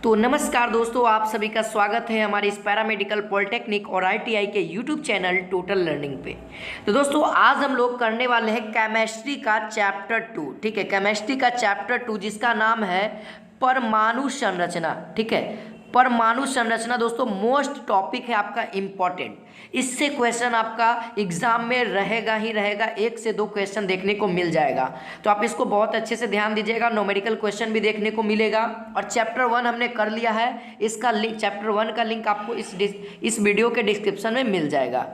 तो नमस्कार दोस्तों, आप सभी का स्वागत है हमारे इस पैरामेडिकल पॉलिटेक्निक और आईटीआई के यूट्यूब चैनल टोटल लर्निंग पे। तो दोस्तों आज हम लोग करने वाले हैं केमिस्ट्री का चैप्टर 2। ठीक है, केमिस्ट्री का चैप्टर 2 जिसका नाम है परमाणु संरचना। ठीक है, परमाणु संरचना दोस्तों मोस्ट टॉपिक है आपका इम्पॉर्टेंट। इससे क्वेश्चन आपका एग्जाम में रहेगा ही रहेगा, 1 से 2 क्वेश्चन देखने को मिल जाएगा। तो आप इसको बहुत अच्छे से ध्यान दीजिएगा, न्यूमेरिकल क्वेश्चन भी देखने को मिलेगा। और चैप्टर 1 हमने कर लिया है, इसका लिंक चैप्टर 1 का लिंक आपको इस वीडियो के डिस्क्रिप्शन में मिल जाएगा।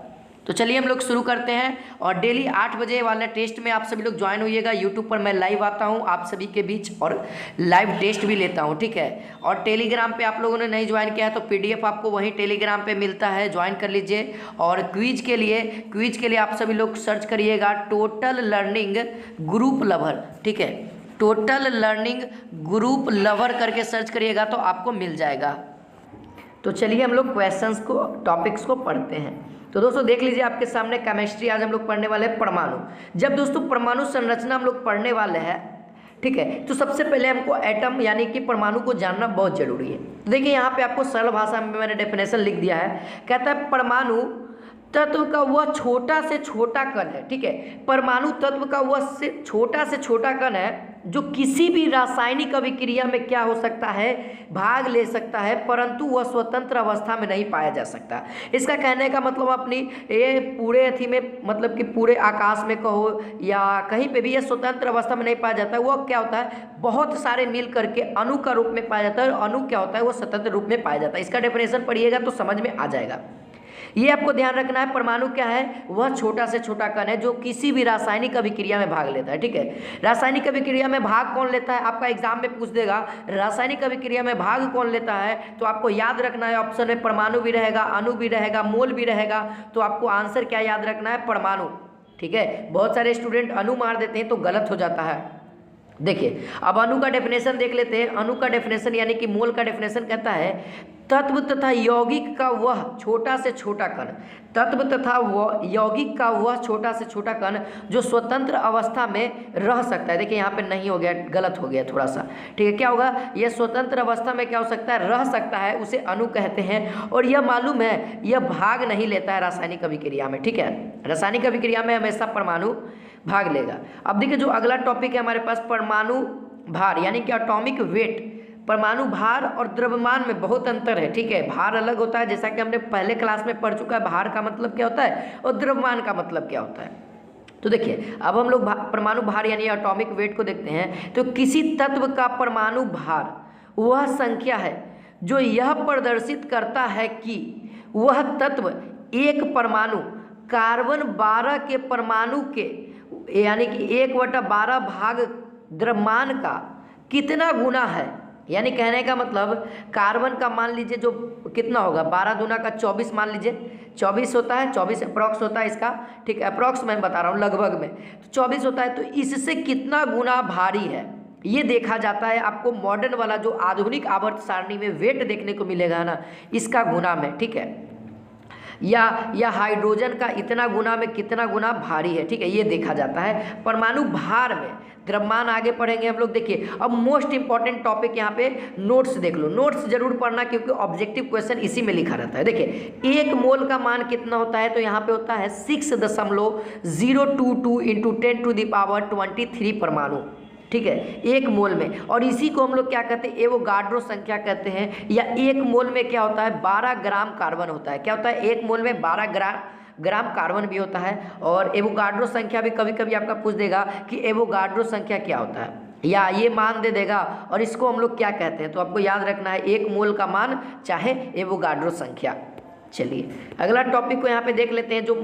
तो चलिए हम लोग शुरू करते हैं। और डेली 8 बजे वाले टेस्ट में आप सभी लोग ज्वाइन होइएगा। यूट्यूब पर मैं लाइव आता हूं आप सभी के बीच और लाइव टेस्ट भी लेता हूं। ठीक है, और टेलीग्राम पे आप लोगों ने नहीं ज्वाइन किया है तो पीडीएफ आपको वहीं टेलीग्राम पे मिलता है, ज्वाइन कर लीजिए। और क्विज के लिए आप सभी लोग सर्च करिएगा टोटल लर्निंग ग्रुप लवर। ठीक है, टोटल लर्निंग ग्रुप लवर करके सर्च करिएगा तो आपको मिल जाएगा। तो चलिए हम लोग क्वेश्चंस को, टॉपिक्स को पढ़ते हैं। तो दोस्तों देख लीजिए आपके सामने केमिस्ट्री आज हम लोग पढ़ने वाले हैं परमाणु। जब दोस्तों परमाणु संरचना हम लोग पढ़ने वाले हैं, ठीक है, तो सबसे पहले हमको एटम यानी कि परमाणु को जानना बहुत जरूरी है। तो देखिए यहाँ पे आपको सरल भाषा में मैंने डेफिनेशन लिख दिया है। कहता है परमाणु तत्व का वह छोटा से छोटा कण है। ठीक है, परमाणु तत्व का वह छोटा से छोटा कण है जो किसी भी रासायनिक अभिक्रिया में क्या हो सकता है, भाग ले सकता है, परंतु वह स्वतंत्र अवस्था में नहीं पाया जा सकता। इसका कहने का मतलब अपनी ये पूरे अथी में, मतलब कि पूरे आकाश में कहो या कहीं पे भी, यह स्वतंत्र अवस्था में नहीं पाया जाता है। वह क्या होता है, बहुत सारे मिल करके अणु का रूप में पाया जाता है, और अणु क्या होता है, वह स्वतंत्र रूप में पाया जाता है। इसका डेफिनेशन पढ़िएगा तो समझ में आ जाएगा। ये आपको ध्यान रखना है, परमाणु क्या है, वह छोटा से छोटा कण है जो किसी भी रासायनिक अभिक्रिया में भाग लेता है। ठीक है, रासायनिक अभिक्रिया में भाग कौन लेता है, आपका एग्जाम में पूछ देगा रासायनिक अभिक्रिया में भाग कौन लेता है, तो आपको याद रखना है ऑप्शन में परमाणु भी रहेगा, अणु भी रहेगा, मोल भी रहेगा। तो आपको आंसर क्या याद रखना है, परमाणु। ठीक है, बहुत सारे स्टूडेंट अणु मार देते हैं तो गलत हो जाता है। देखिए अब अणु का डेफिनेशन देख लेते हैं। अणु का डेफिनेशन यानी कि मोल का डेफिनेशन कहता है तत्व तथा यौगिक का वह छोटा से छोटा कण, तत्व तथा यौगिक का वह छोटा से छोटा कण जो स्वतंत्र अवस्था में रह सकता है। देखिए यहाँ पे नहीं हो गया, गलत हो गया थोड़ा सा। ठीक है, क्या होगा, यह स्वतंत्र अवस्था में क्या हो सकता है, रह सकता है, उसे अणु कहते हैं। और यह मालूम है यह भाग नहीं लेता है रासायनिक अभिक्रिया में। ठीक है, रासायनिक अभिक्रिया में हमेशा परमाणु भाग लेगा। अब देखिए जो अगला टॉपिक है हमारे पास, परमाणु भार यानी कि एटॉमिक वेट। परमाणु भार और द्रव्यमान में बहुत अंतर है। ठीक है, भार अलग होता है, जैसा कि हमने पहले क्लास में पढ़ चुका है, भार का मतलब क्या होता है और द्रव्यमान का मतलब क्या होता है। तो देखिए अब हम लोग परमाणु भार यानी एटॉमिक वेट को देखते हैं। तो किसी तत्व का परमाणु भार वह संख्या है जो यह प्रदर्शित करता है कि वह तत्व एक परमाणु कार्बन 12 के परमाणु के यानी कि 1/12 भाग द्रव्यमान का कितना गुना है। यानी कहने का मतलब कार्बन का मान लीजिए जो कितना होगा, 12 दूना का 24 मान लीजिए, 24 होता है, 24 अप्रॉक्स होता है इसका। ठीक है, अप्रॉक्स मैं बता रहा हूँ, लगभग में तो 24 होता है। तो इससे कितना गुना भारी है ये देखा जाता है। आपको मॉडर्न वाला जो आधुनिक आवर्त सारणी में वेट देखने को मिलेगा ना, इसका गुना में। ठीक है, या हाइड्रोजन का इतना गुना में कितना गुना भारी है। ठीक है, ये देखा जाता है परमाणु भार में। द्रव्यमान आगे पढ़ेंगे हम लोग। देखिए अब मोस्ट इंपॉर्टेंट टॉपिक यहाँ पे नोट्स देख लो, नोट्स जरूर पढ़ना क्योंकि ऑब्जेक्टिव क्वेश्चन इसी में लिखा रहता है। देखिए 1 मोल का मान कितना होता है, तो यहाँ पे होता है 6.022 इंटू 10⁻23 परमाणु। ठीक है, 1 मोल में। और इसी को हम लोग क्या कहते हैं, एवोगाड्रो संख्या कहते हैं। या 1 मोल में क्या होता है, 12 ग्राम कार्बन होता है। क्या होता है, 1 मोल में 12 ग्राम कार्बन भी होता है। और एवोगाड्रो संख्या भी कभी कभी आपका पूछ देगा कि एवोगाड्रो संख्या क्या होता है, या ये मान दे देगा और इसको हम लोग क्या कहते हैं। तो आपको याद रखना है 1 मोल का मान चाहे एवोगाड्रो संख्या। चलिए अगला टॉपिक को यहाँ पे देख लेते हैं। जो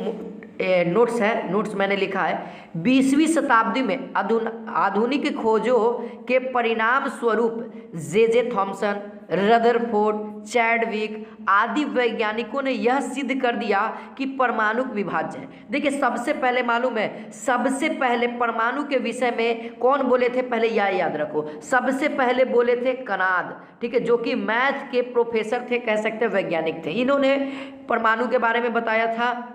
नोट्स है, नोट्स मैंने लिखा है 20वीं शताब्दी में आधुनिक खोजों के परिणाम स्वरूप जे थॉमसन, रदरफोर्ड, चैडविक आदि वैज्ञानिकों ने यह सिद्ध कर दिया कि परमाणु विभाज्य है। देखिए सबसे पहले मालूम है, सबसे पहले परमाणु के विषय में कौन बोले थे, पहले यह याद रखो, सबसे पहले बोले थे कनाद। ठीक है, जो कि मैथ के प्रोफेसर थे, कह सकते हैं वैज्ञानिक थे। इन्होंने परमाणु के बारे में बताया था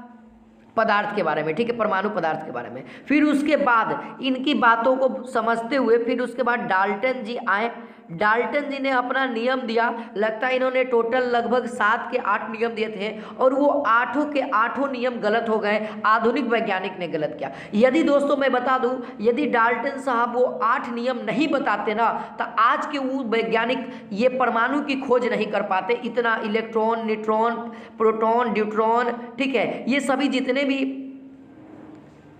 पदार्थ के बारे में, ठीक है, परमाणु पदार्थ के बारे में। फिर उसके बाद इनकी बातों को समझते हुए फिर उसके बाद डाल्टन जी आए। डाल्टन जी ने अपना नियम दिया। लगता है इन्होंने टोटल लगभग 7 के 8 नियम दिए थे और वो 8 के 8 नियम गलत हो गए। आधुनिक वैज्ञानिक ने गलत किया। यदि दोस्तों मैं बता दूं, यदि डाल्टन साहब वो 8 नियम नहीं बताते ना, तो आज के वो वैज्ञानिक ये परमाणु की खोज नहीं कर पाते। इतना इलेक्ट्रॉन, न्यूट्रॉन, प्रोटॉन, न्यूट्रॉन, ठीक है, ये सभी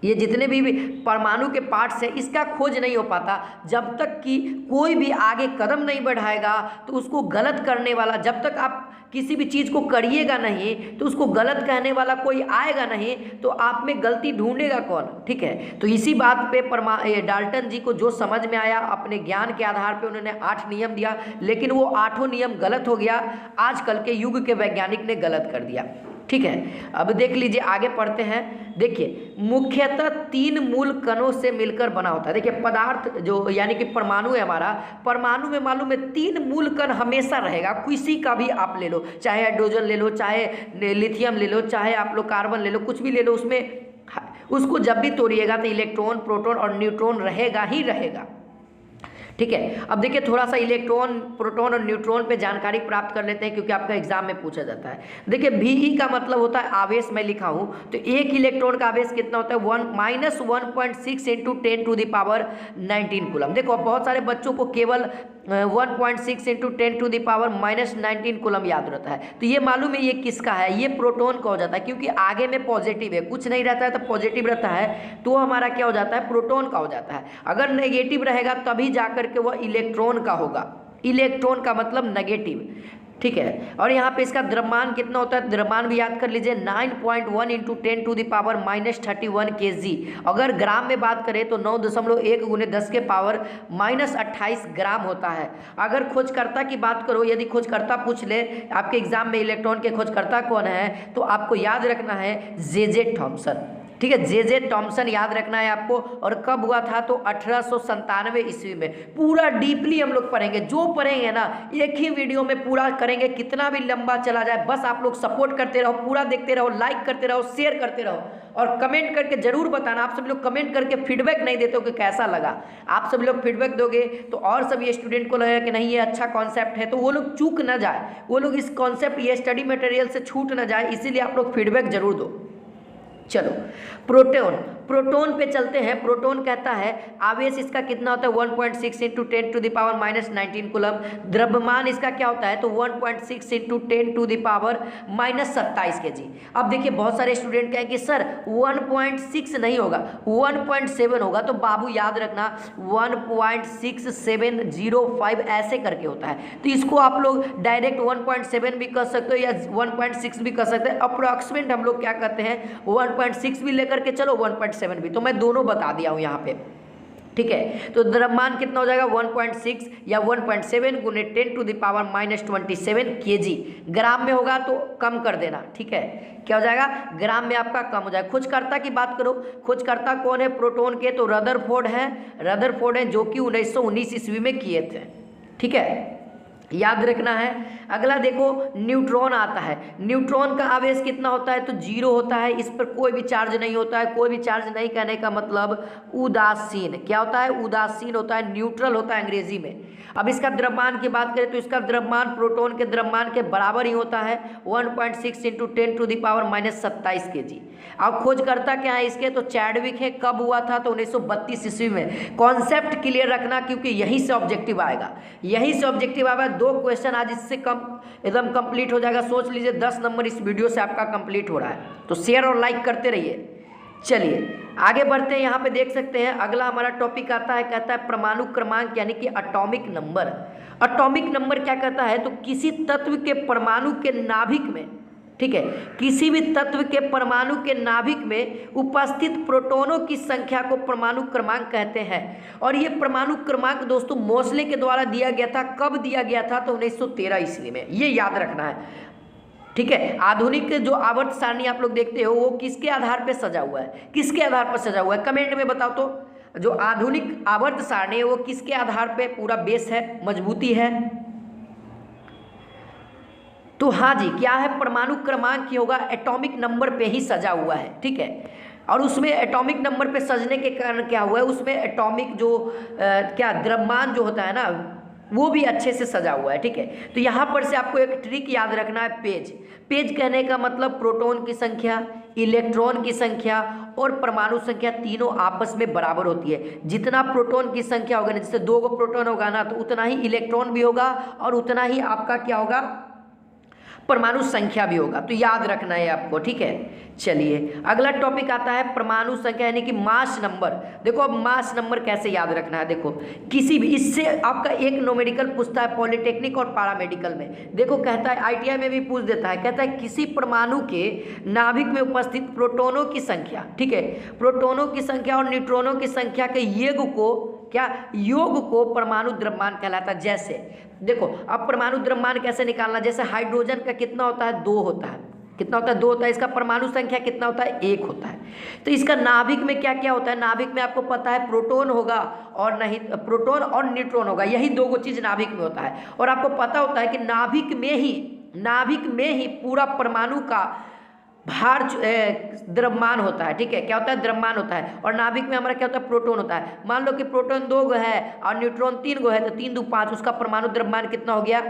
जितने भी परमाणु के पार्ट्स हैं, इसका खोज नहीं हो पाता जब तक कि कोई भी आगे कदम नहीं बढ़ाएगा। तो उसको गलत करने वाला, जब तक आप किसी भी चीज़ को करिएगा नहीं तो उसको गलत कहने वाला कोई आएगा नहीं, तो आप में गलती ढूंढेगा कौन, ठीक है। तो इसी बात पे डाल्टन जी को जो समझ में आया, अपने ज्ञान के आधार पे उन्होंने 8 नियम दिया, लेकिन वो 8 नियम गलत हो गया। आजकल के युग के वैज्ञानिक ने गलत कर दिया, ठीक है। अब देख लीजिए, आगे पढ़ते हैं। देखिए, मुख्यतः 3 मूल कणों से मिलकर बना होता है। देखिए, पदार्थ जो यानी कि परमाणु है हमारा, परमाणु में मालूम है 3 मूल कण हमेशा रहेगा। किसी का भी आप ले लो, चाहे हाइड्रोजन ले लो, चाहे लिथियम ले लो, चाहे आप लोग कार्बन ले लो, कुछ भी ले लो, उसको जब भी तोड़िएगा तो इलेक्ट्रॉन, प्रोटॉन और न्यूट्रॉन रहेगा ही रहेगा, ठीक है। अब देखिए, थोड़ा सा इलेक्ट्रॉन, प्रोटॉन और न्यूट्रॉन पे जानकारी प्राप्त कर लेते हैं, क्योंकि आपका एग्जाम में पूछा जाता है। देखिए, Be का मतलब होता है आवेश। मैं लिखा हूँ तो एक इलेक्ट्रॉन का आवेश कितना होता है, 1-1.6 इंटू 10⁻19 कूलम। देखो, बहुत सारे बच्चों को केवल 1.6 इंटू 10⁻19 कूलम याद रहता है। तो ये मालूम है ये किसका है, ये प्रोटॉन का हो जाता है, क्योंकि आगे में पॉजिटिव है, कुछ नहीं रहता है तो पॉजिटिव रहता है, तो हमारा क्या हो जाता है, प्रोटॉन का हो जाता है। अगर नेगेटिव रहेगा तभी जाकर के वह इलेक्ट्रॉन का होगा। इलेक्ट्रॉन का मतलब नेगेटिव, ठीक है। और यहाँ पे इसका द्रव्यमान कितना होता है, द्रव्यमान भी याद कर लीजिए, 9.1 इंटू 10⁻31 kg। अगर ग्राम में बात करें तो 9.1 गुने 10 के पावर -28 ग्राम होता है। अगर खोजकर्ता की बात करो, यदि खोजकर्ता पूछ ले आपके एग्जाम में इलेक्ट्रॉन के खोजकर्ता कौन है, तो आपको याद रखना है जे थॉमसन, ठीक है। जे थॉमसन याद रखना है आपको। और कब हुआ था, तो 1897 ईस्वी में। पूरा डीपली हम लोग पढ़ेंगे, जो पढ़ेंगे ना एक ही वीडियो में पूरा करेंगे, कितना भी लंबा चला जाए। बस आप लोग सपोर्ट करते रहो, पूरा देखते रहो, लाइक करते रहो, शेयर करते रहो और कमेंट करके जरूर बताना। आप सब लोग कमेंट करके फीडबैक नहीं देते हो कि कैसा लगा। आप सब लोग फीडबैक दोगे तो और सभी स्टूडेंट को लगेगा कि नहीं ये अच्छा कॉन्सेप्ट है, तो वो लोग चूक ना जाए, वो लोग इस कॉन्सेप्ट, ये स्टडी मटेरियल से छूट ना जाए, इसीलिए आप लोग फीडबैक जरूर दो। चलो, प्रोटॉन पे चलते हैं। प्रोटॉन कहता है आवेश इसका कितना होता है, 1.6 इंटू 10⁻19 कूलम। द्रव्यमान इसका क्या होता है, तो 1.6 इंटू 10⁻27 kg। अब देखिए, बहुत सारे स्टूडेंट कहें कि सर 1.6 नहीं होगा, 1.7 होगा। तो बाबू याद रखना 1.6705 ऐसे करके होता है। तो इसको आप लोग डायरेक्ट 1.7 भी कर सकते हो या 1.6 भी कर सकते हैं। अप्रोक्सीमेट हम लोग क्या करते हैं, 1.6 भी लेकर के चलो, 1.7 भी, तो मैं दोनों बता दिया हूं यहाँ पे, ठीक है। तो द्रव्यमान कितना हो जाएगा, 1.6 या 1.7 गुने 10⁻⁻27 kg। ग्राम में होगा तो कम कर देना, ठीक है। क्या हो जाएगा, ग्राम में आपका कम हो जाएगा। खोजकर्ता की बात करो, खोजकर्ता कौन है प्रोटॉन के, तो रदरफोर्ड है, जो कि 1919 ईस्वी में किए थे, ठीक है, याद रखना है। अगला देखो, न्यूट्रॉन आता है। न्यूट्रॉन का आवेश कितना होता है, तो 0 होता है। इस पर कोई भी चार्ज नहीं होता है। कोई भी चार्ज नहीं कहने का मतलब उदासीन। क्या होता है, उदासीन होता है, न्यूट्रल होता है अंग्रेजी में। अब इसका द्रव्यमान की बात करें तो इसका द्रव्यमान प्रोटॉन के द्रव्यमान के बराबर ही होता है, 1.6 इंटू 10⁻⁻27 kg। अब खोजकर्ता क्या है इसके, तो चैडविक है। कब हुआ था, तो 1932 ईस्वी में। कॉन्सेप्ट क्लियर रखना, क्योंकि यहीं से ऑब्जेक्टिव आएगा, यहीं से ऑब्जेक्टिव आएगा। 2 क्वेश्चन आज इससे कम एकदम कंप्लीट हो जाएगा। सोच लीजिए 10 नंबर इस वीडियो से आपका कंप्लीट हो रहा है, तो शेयर और लाइक करते रहिए। चलिए आगे बढ़ते हैं। यहाँ पे देख सकते हैं अगला हमारा टॉपिक आता है, कहता है परमाणु क्रमांक यानी कि एटॉमिक नंबर। एटॉमिक नंबर क्या कहता है, तो किसी तत्व के परमाणु के नाभिक में, ठीक है, किसी भी तत्व के परमाणु के नाभिक में उपस्थित प्रोटॉनों की संख्या को परमाणु क्रमांक कहते हैं। और ये परमाणु क्रमांक दोस्तों मोसले के द्वारा दिया गया था। कब दिया गया था, तो 1913 ईस्वी में। ये याद रखना है, ठीक है। आधुनिक जो आवर्त सारणी आप लोग देखते हो वो किसके आधार पर सजा हुआ है, किसके आधार पर सजा हुआ है, कमेंट में बताओ। तो जो आधुनिक आवर्त सारणी है वो किसके आधार पर पूरा बेस है, मजबूती है, तो हाँ जी, क्या है, परमाणु क्रमांक ही होगा, एटॉमिक नंबर पे ही सजा हुआ है, ठीक है। और उसमें एटॉमिक नंबर पे सजने के कारण क्या हुआ है, उसमें एटॉमिक जो क्या द्रव्यमान जो होता है ना, वो भी अच्छे से सजा हुआ है, ठीक है। तो यहाँ पर से आपको एक ट्रिक याद रखना है, पेज। पेज कहने का मतलब प्रोटॉन की संख्या, इलेक्ट्रॉन की संख्या और परमाणु संख्या तीनों आपस में बराबर होती है। जितना प्रोटॉन की संख्या होगा ना, जैसे 2 प्रोटॉन होगा ना, तो उतना ही इलेक्ट्रॉन भी होगा और उतना ही आपका क्या होगा, परमाणु संख्या भी होगा। तो याद रखना है आपको, ठीक है। चलिए अगला टॉपिक आता है परमाणु संख्या यानी कि मास नंबर। देखो अब मास नंबर कैसे याद रखना है, देखो किसी भी, इससे आपका एक न्यूमेरिकल पूछता है पॉलिटेक्निक और पैरामेडिकल में। देखो कहता है, आईटीआई में भी पूछ देता है, कहता है किसी परमाणु के नाभिक में उपस्थित प्रोटॉनों की संख्या, ठीक है, प्रोटॉनों की संख्या और न्यूट्रॉनों की संख्या के योग को क्या, योग को परमाणु द्रव्यमान कहलाता है। जैसे देखो अब परमाणु द्रव्यमान कैसे निकालना, जैसे हाइड्रोजन का कितना होता है, 2 होता है, कितना होता है, 2 होता है। इसका परमाणु संख्या कितना होता है, 1 होता है। तो इसका नाभिक में क्या क्या होता है, नाभिक में आपको पता है प्रोटॉन होगा और नहीं, प्रोटॉन और न्यूट्रॉन होगा, यही 2 चीज नाभिक में होता है। और आपको पता होता है कि नाभिक में ही पूरा परमाणु का भार द्रव्यमान होता है, ठीक है। क्या होता है, द्रव्यमान होता है। और नाभिक में हमारा क्या होता है, प्रोटॉन होता है। मान लो कि प्रोटॉन 2 है और न्यूट्रॉन 3 है, तो 3 2 5, उसका परमाणु द्रव्यमान कितना हो गया,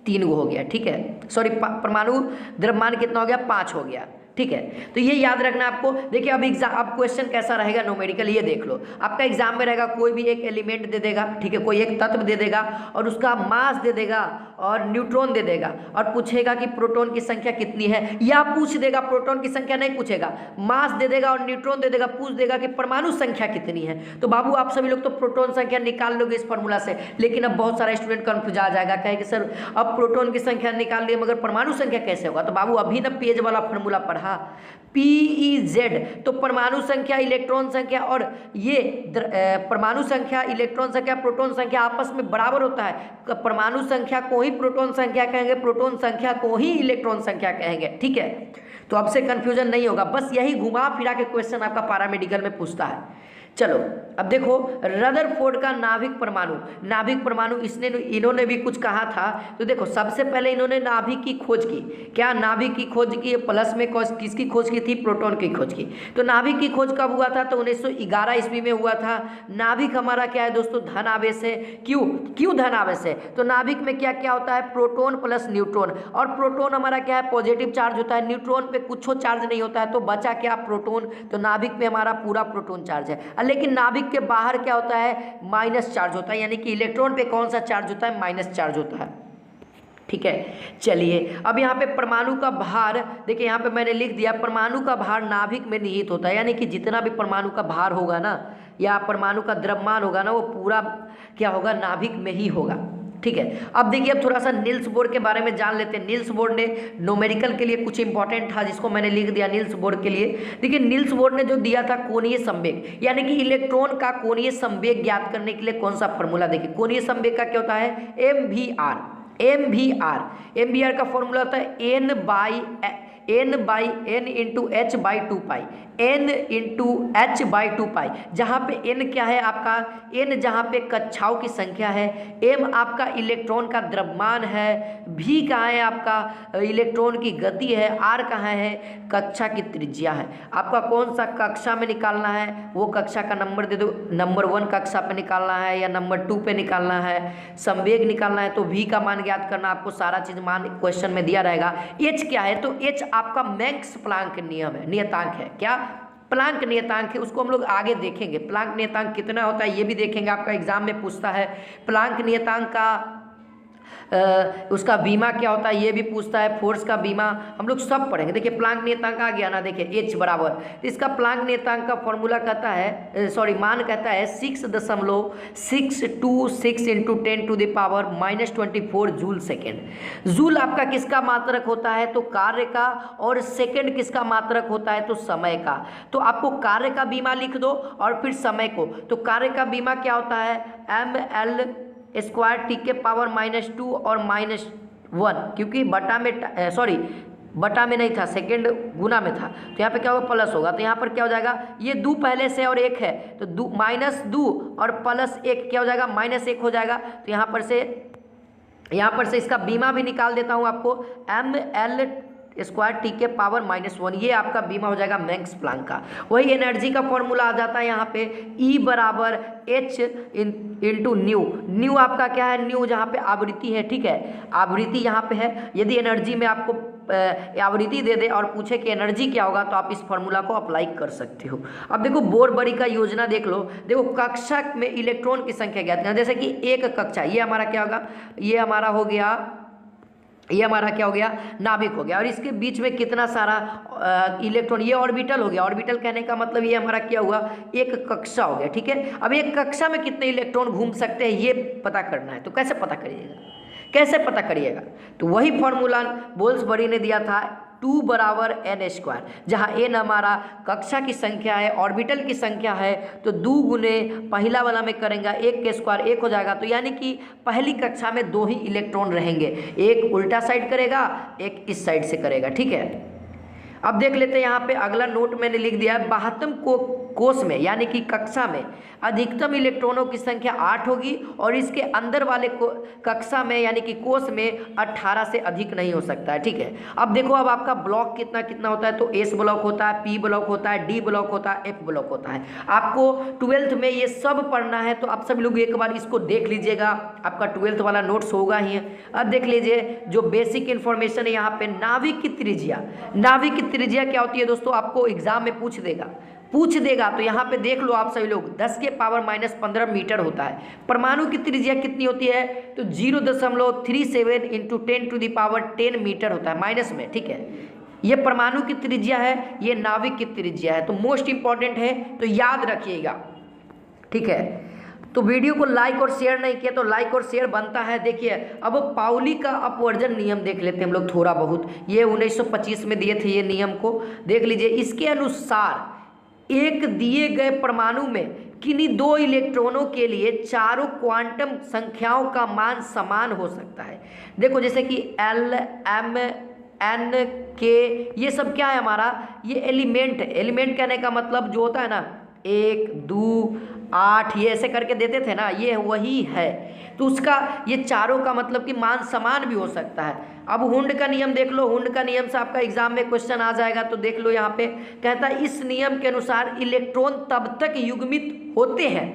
3 हो गया, ठीक है। सॉरी, परमाणु द्रव्यमान कितना हो गया, 5 हो गया, ठीक है। तो ये याद रखना आपको। देखिए अब एग्जाम, अब क्वेश्चन कैसा रहेगा न्यूमेरिकल, ये देख लो। आपका एग्जाम में रहेगा, कोई भी एक एलिमेंट दे देगा, ठीक है, कोई एक तत्व दे देगा और उसका मास दे देगा और न्यूट्रॉन दे देगा और पूछेगा कि प्रोटॉन की संख्या कितनी है, या पूछ देगा, प्रोटॉन की संख्या नहीं पूछेगा, मास दे देगा और न्यूट्रॉन दे देगा, पूछ देगा कि परमाणु संख्या कितनी है। तो बाबू आप सभी लोग तो प्रोटॉन संख्या निकाल लोगे इस फॉर्मूला से, लेकिन अब बहुत सारा स्टूडेंट कंफ्यूज आ जाएगा, कहे कि सर अब प्रोटॉन की संख्या निकाल लिए मगर परमाणु संख्या कैसे होगा। तो बाबू अभी ना पेज वाला फॉर्मूला पढ़ा, PEZ, तो परमाणु संख्या, इलेक्ट्रॉन संख्या और ये परमाणु संख्या, इलेक्ट्रॉन संख्या, प्रोटॉन संख्या आपस में बराबर होता है। परमाणु संख्या को ही प्रोटॉन संख्या कहेंगे, प्रोटॉन संख्या को ही इलेक्ट्रॉन संख्या कहेंगे, ठीक है। तो अब से कंफ्यूजन नहीं होगा, बस यही घुमा फिरा के क्वेश्चन आपका पैरामेडिकल में पूछता है। चलो अब देखो रदरफोर्ड का नाभिक परमाणु इन्होंने भी कुछ कहा था। तो देखो सबसे पहले इन्होंने नाभिक की खोज की, क्या नाभिक की खोज की, प्लस में किसकी खोज की थी, प्रोटॉन की खोज की। तो नाभिक की खोज कब हुआ था, तो 1911 ईस्वी में हुआ था। नाभिक हमारा क्या है दोस्तों, धन आवेश है। क्यों धन आवेश है, तो नाभिक में क्या क्या होता है, प्रोटॉन प्लस न्यूट्रॉन, और प्रोटॉन हमारा क्या है, पॉजिटिव चार्ज होता है, न्यूट्रॉन पे कुछ चार्ज नहीं होता है, तो बचा क्या, प्रोटॉन। तो नाभिक में हमारा पूरा प्रोटॉन चार्ज है, लेकिन नाभिक के बाहर क्या होता है, माइनस चार्ज होता है, यानी कि इलेक्ट्रॉन पे कौन सा चार्ज होता है, माइनस चार्ज होता है, ठीक है। चलिए अब यहाँ पे परमाणु का भार देखिए, यहाँ पे मैंने लिख दिया, परमाणु का भार नाभिक में निहित होता है, यानी कि जितना भी परमाणु का भार होगा ना या परमाणु का द्रव्यमान होगा ना, वो पूरा क्या होगा, नाभिक में ही होगा, ठीक है। अब देखिए अब थोड़ा सा नील्स बोर के बारे में जान लेते हैं। नील्स बोर ने न्यूमेरिकल के लिए कुछ इंपॉर्टेंट था जिसको मैंने लिख दिया नील्स बोर के लिए। देखिए नील्स बोर ने जो दिया था कोणीय संवेग, यानी कि इलेक्ट्रॉन का कोणीय संवेग ज्ञात करने के लिए कौन सा फॉर्मूला, देखिए कोणीय संवेग का क्या होता है, MVR का फॉर्मूला होता है n into h by 2 pi, n into h by 2 पाई, जहाँ पे n क्या है आपका, n जहाँ पे कक्षाओं की संख्या है, m आपका इलेक्ट्रॉन का द्रव्यमान है, v कहाँ है आपका इलेक्ट्रॉन की गति है, r कहाँ है कक्षा की त्रिज्या है। आपका कौन सा कक्षा में निकालना है, वो कक्षा का नंबर दे दो, नंबर 1 कक्षा पे निकालना है या नंबर 2 पे निकालना है, संवेग निकालना है तो v का मान ज्ञात करना, आपको सारा चीज मान क्वेश्चन में दिया रहेगा। h क्या है, तो h आपका मैक्स प्लांक नियम है, नियतांक है, क्या प्लांक नियतांक है, उसको हम लोग आगे देखेंगे। प्लांक नियतांक कितना होता है ये भी देखेंगे, आपका एग्जाम में पूछता है। प्लांक नियतांक का उसका बीमा क्या होता है ये भी पूछता है, फोर्स का बीमा हम लोग सब पढ़ेंगे। देखिए प्लांक नियतांक आ गया ना, देखिए h बराबर, तो इसका प्लांक नियतांक का फॉर्मूला कहता है, सॉरी मान कहता है 6.626 इंटू 10⁻⁻24 जूल सेकेंड। जूल आपका किसका मात्रक होता है, तो कार्य का, और सेकेंड किसका मात्रक होता है, तो समय का। तो आपको कार्य का बीमा लिख दो और फिर समय को, तो कार्य का बीमा क्या होता है, ml स्क्वायर टी के पावर -2 और -1, क्योंकि बटा में बटा में नहीं था, सेकेंड गुना में था, तो यहाँ पे क्या होगा, प्लस होगा। तो यहाँ पर क्या हो जाएगा, ये 2 पहले से और 1 है, तो -2 और +1 क्या हो जाएगा, -1 हो जाएगा। तो यहाँ पर से यहाँ पर से इसका बीमा भी निकाल देता हूँ आपको, ml² T के पावर -1, ये आपका बीमा हो जाएगा मैक्स प्लैंक का। वही एनर्जी का फॉर्मूला आ जाता है यहाँ पे E बराबर H इंटू न्यू। न्यू आपका क्या है, न्यू जहाँ पे आवृत्ति है, ठीक है, आवृत्ति यहाँ पे है। यदि एनर्जी में आपको आवृत्ति दे दे और पूछे कि एनर्जी क्या होगा, तो आप इस फॉर्मूला को अप्लाई कर सकते हो। अब देखो बोर बड़ी का योजना देख लो। देखो कक्षा में इलेक्ट्रॉन की संख्या ज्ञात करना, जैसे कि एक कक्षा, ये हमारा क्या होगा, ये हमारा हो गया, ये हमारा क्या हो गया, नाभिक हो गया, और इसके बीच में कितना सारा इलेक्ट्रॉन, ये ऑर्बिटल हो गया। ऑर्बिटल कहने का मतलब ये हमारा क्या हुआ, एक कक्षा हो गया, ठीक है। अब एक कक्षा में कितने इलेक्ट्रॉन घूम सकते हैं ये पता करना है, तो कैसे पता करिएगा, कैसे पता करिएगा, तो वही फॉर्मूला बोल्ट्जबरी ने दिया था 2 बराबर n², जहाँ n हमारा कक्षा की संख्या है, ऑर्बिटल की संख्या है, तो 2 गुने पहला वाला में करेंगे 1 के स्क्वायर 1 हो जाएगा। तो यानी कि पहली कक्षा में 2 ही इलेक्ट्रॉन रहेंगे, एक उल्टा साइड करेगा, एक इस साइड से करेगा, ठीक है। अब देख लेते हैं यहाँ पे अगला नोट मैंने लिख दिया है, 72 कोष में यानी कि कक्षा में अधिकतम इलेक्ट्रॉनों की संख्या 8 होगी, और इसके अंदर वाले कक्षा में यानी कि कोष में 18 से अधिक नहीं हो सकता है, ठीक है। अब देखो अब आपका ब्लॉक कितना कितना होता है, तो S ब्लॉक होता है, P ब्लॉक होता है, D ब्लॉक होता है, F ब्लॉक होता है। आपको 12th में ये सब पढ़ना है, तो आप सब लोग एक बार इसको देख लीजिएगा, आपका 12th वाला नोट्स होगा ही है। अब देख लीजिए जो बेसिक इन्फॉर्मेशन है यहाँ पे, नाभिक की त्रिज्या, नाभिक की त्रिज्या क्या होती है दोस्तों, आपको एग्जाम में पूछ देगा। तो यहाँ पे देख लो आप सभी लोग, 10 के पावर -15 मीटर होता है। परमाणु की त्रिज्या कितनी होती है, तो 0.37 इंटू 10⁻10 मीटर होता है, माइनस में, ठीक है। ये परमाणु की त्रिज्या है, ये नाभिक की त्रिज्या है, तो मोस्ट इंपॉर्टेंट है, तो याद रखिएगा, ठीक है। तो वीडियो को लाइक और शेयर नहीं किया तो लाइक और शेयर बनता है। देखिए अब पाउली का अपवर्जन नियम देख लेते हैं हम लोग थोड़ा बहुत, ये 1925 में दिए थे ये नियम को, देख लीजिए। इसके अनुसार एक दिए गए परमाणु में किन्हीं 2 इलेक्ट्रॉनों के लिए चारों क्वांटम संख्याओं का मान समान हो सकता है। देखो जैसे कि L, M, N, K, ये सब क्या है हमारा, ये एलिमेंट है। एलिमेंट कहने का मतलब जो होता है ना 1, 2, 8 ये ऐसे करके देते थे ना, ये वही है। तो उसका ये चारों का मतलब कि मान समान भी हो सकता है। अब हुंड का नियम देख लो, हुंड का नियम से आपका एग्जाम में क्वेश्चन आ जाएगा, तो देख लो यहाँ पे कहता है इस नियम के अनुसार इलेक्ट्रॉन तब तक युग्मित होते हैं।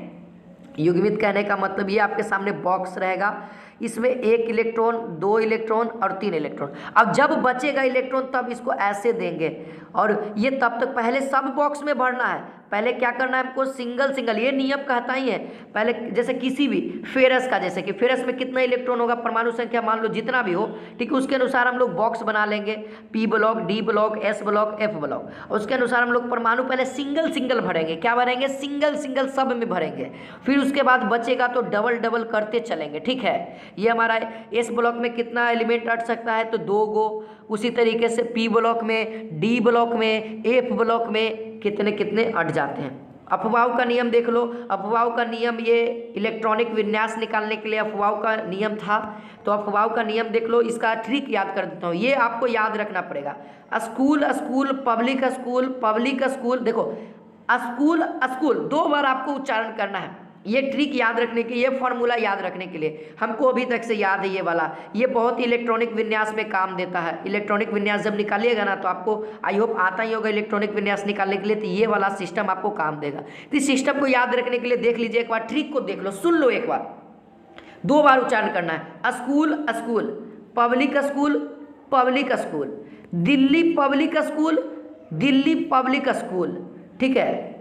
युग्मित कहने का मतलब ये आपके सामने बॉक्स रहेगा, इसमें 1 इलेक्ट्रॉन, 2 इलेक्ट्रॉन और 3 इलेक्ट्रॉन। अब जब बचेगा इलेक्ट्रॉन तब इसको ऐसे देंगे, और ये तब तक पहले सब बॉक्स में भरना है। पहले क्या करना है हमको, सिंगल सिंगल, ये नियम कहता ही है। पहले जैसे किसी भी फेरस का, जैसे कि फेरस में कितना इलेक्ट्रॉन होगा, परमाणु संख्या मान लो जितना भी हो, ठीक है, उसके अनुसार हम लोग बॉक्स बना लेंगे, P block, D block, S block, F block, और उसके अनुसार हम लोग परमाणु पहले सिंगल सिंगल भरेंगे। क्या भरेंगे, सिंगल सिंगल सब में भरेंगे, फिर उसके बाद बचेगा तो डबल डबल करते चलेंगे, ठीक है। ये हमारा S ब्लॉक में कितना एलिमेंट अट सकता है, तो 2 गो। उसी तरीके से P ब्लॉक में, D ब्लॉक में, F ब्लॉक में कितने कितने अट जाते हैं। अफवाह का नियम देख लो, अफवाह का नियम ये इलेक्ट्रॉनिक विन्यास निकालने के लिए अफवाह का नियम था। तो अफवाह का नियम देख लो, इसका ट्रिक याद कर देता हूँ, ये आपको याद रखना पड़ेगा। School school, public school, public school, देखो स्कूल स्कूल 2 बार आपको उच्चारण करना है। ये ट्रिक याद रखने के, ये फॉर्मूला याद रखने के लिए हमको अभी तक से याद है ये वाला, ये बहुत इलेक्ट्रॉनिक विन्यास में काम देता है। इलेक्ट्रॉनिक विन्यास जब निकालिएगा ना, तो आपको आई होप आता ही होगा इलेक्ट्रॉनिक विन्यास निकालने के लिए, तो ये वाला सिस्टम आपको काम देगा। तो इस सिस्टम को याद रखने के लिए देख लीजिए एक बार, ट्रिक को देख लो, सुन लो एक बार। 2 बार उच्चारण करना है, school school, public school, public school, Delhi public school, Delhi public school, ठीक है।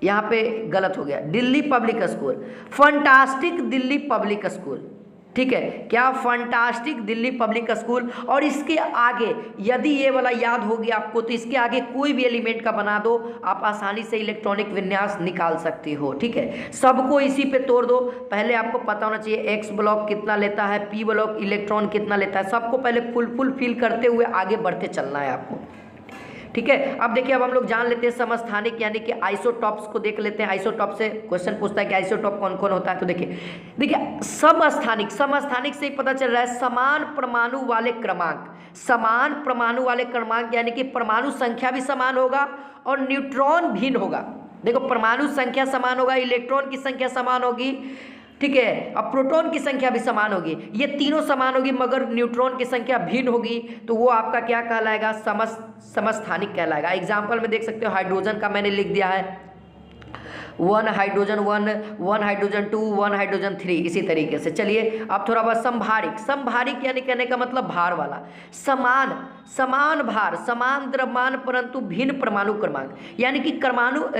यहाँ पे गलत हो गया, Delhi public school, fantastic Delhi public school, ठीक है। क्या, फंटास्टिक दिल्ली पब्लिक स्कूल। और इसके आगे यदि ये वाला याद हो गया आपको, तो इसके आगे कोई भी एलिमेंट का बना दो, आप आसानी से इलेक्ट्रॉनिक विन्यास निकाल सकते हो, ठीक है। सबको इसी पे तोड़ दो। पहले आपको पता होना चाहिए X ब्लॉक कितना लेता है, P ब्लॉक इलेक्ट्रॉन कितना लेता है, सबको पहले फुल फिल करते हुए आगे बढ़ते चलना है आपको, ठीक है। अब देखिए, अब हम लोग जान लेते हैं समस्थानिक यानी कि आइसोटॉप्स को देख लेते हैं। आइसोटॉप से क्वेश्चन पूछता है कि आइसोटॉप कौन कौन होता है, तो देखिए समस्थानिक, समस्थानिक से ही पता चल रहा है समान परमाणु वाले क्रमांक, समान परमाणु वाले क्रमांक यानी कि परमाणु संख्या भी समान होगा और न्यूट्रॉन भिन्न होगा। देखो परमाणु संख्या समान होगा, इलेक्ट्रॉन की संख्या समान होगी, ठीक है। अब प्रोटॉन की संख्या भी समान होगी, ये तीनों समान होगी मगर न्यूट्रॉन की संख्या भिन्न होगी, तो वो आपका क्या कहलाएगा, समस्थानिक कहलाएगा। एग्जाम्पल में देख सकते हो, हाइड्रोजन का मैंने लिख दिया है 1 हाइड्रोजन 1, 1 हाइड्रोजन 2, 1 हाइड्रोजन 3, इसी तरीके से। चलिए अब थोड़ा बहुत संभारिक, संभारिक यानी कहने का मतलब भार वाला, समान भार, समान द्रव्यमान परंतु भिन्न परमाणु क्रमांक, यानी कि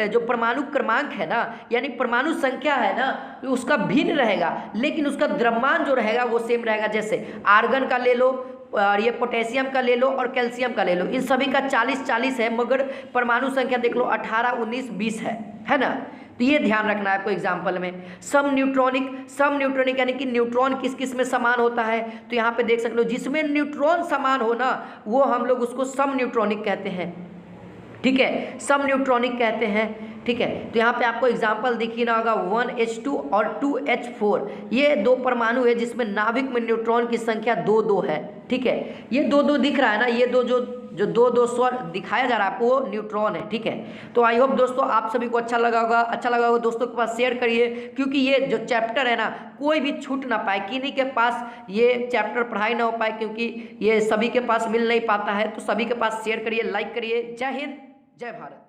जो परमाणु क्रमांक है ना, यानी परमाणु संख्या है ना, उसका भिन्न रहेगा लेकिन उसका द्रव्यमान जो रहेगा वो सेम रहेगा। जैसे आर्गन का ले लो और ये पोटेशियम का ले लो और कैल्शियम का ले लो, इन सभी का 40-40 है मगर परमाणु संख्या देख लो 18, 19, 20 है ना। तो ये ध्यान रखना है आपको एग्जाम्पल में। सम न्यूट्रॉनिक यानी कि न्यूट्रॉन किस किस में समान होता है, तो यहाँ पे देख सकते हो जिसमें न्यूट्रॉन समान हो ना वो हम लोग उसको सम न्यूट्रॉनिक कहते हैं, ठीक है, सम न्यूट्रॉनिक कहते हैं, ठीक है। तो यहाँ पे आपको एग्जाम्पल दिख ही ना होगा 1H2 और 2H4, ये दो परमाणु है जिसमें नाभिक में न्यूट्रॉन की संख्या 2-2 है, ठीक है। ये 2-2 दिख रहा है ना, ये जो 2-2 स्वर दिखाया जा रहा है आपको वो न्यूट्रॉन है, ठीक है। तो आई होप दोस्तों आप सभी को अच्छा लगा होगा, दोस्तों के पास शेयर करिए, क्योंकि ये जो चैप्टर है ना कोई भी छूट ना पाए, किन्हीं के पास ये चैप्टर पढ़ाई ना हो पाए, क्योंकि ये सभी के पास मिल नहीं पाता है। तो सभी के पास शेयर करिए, लाइक करिए। जय हिंद, जय भारत।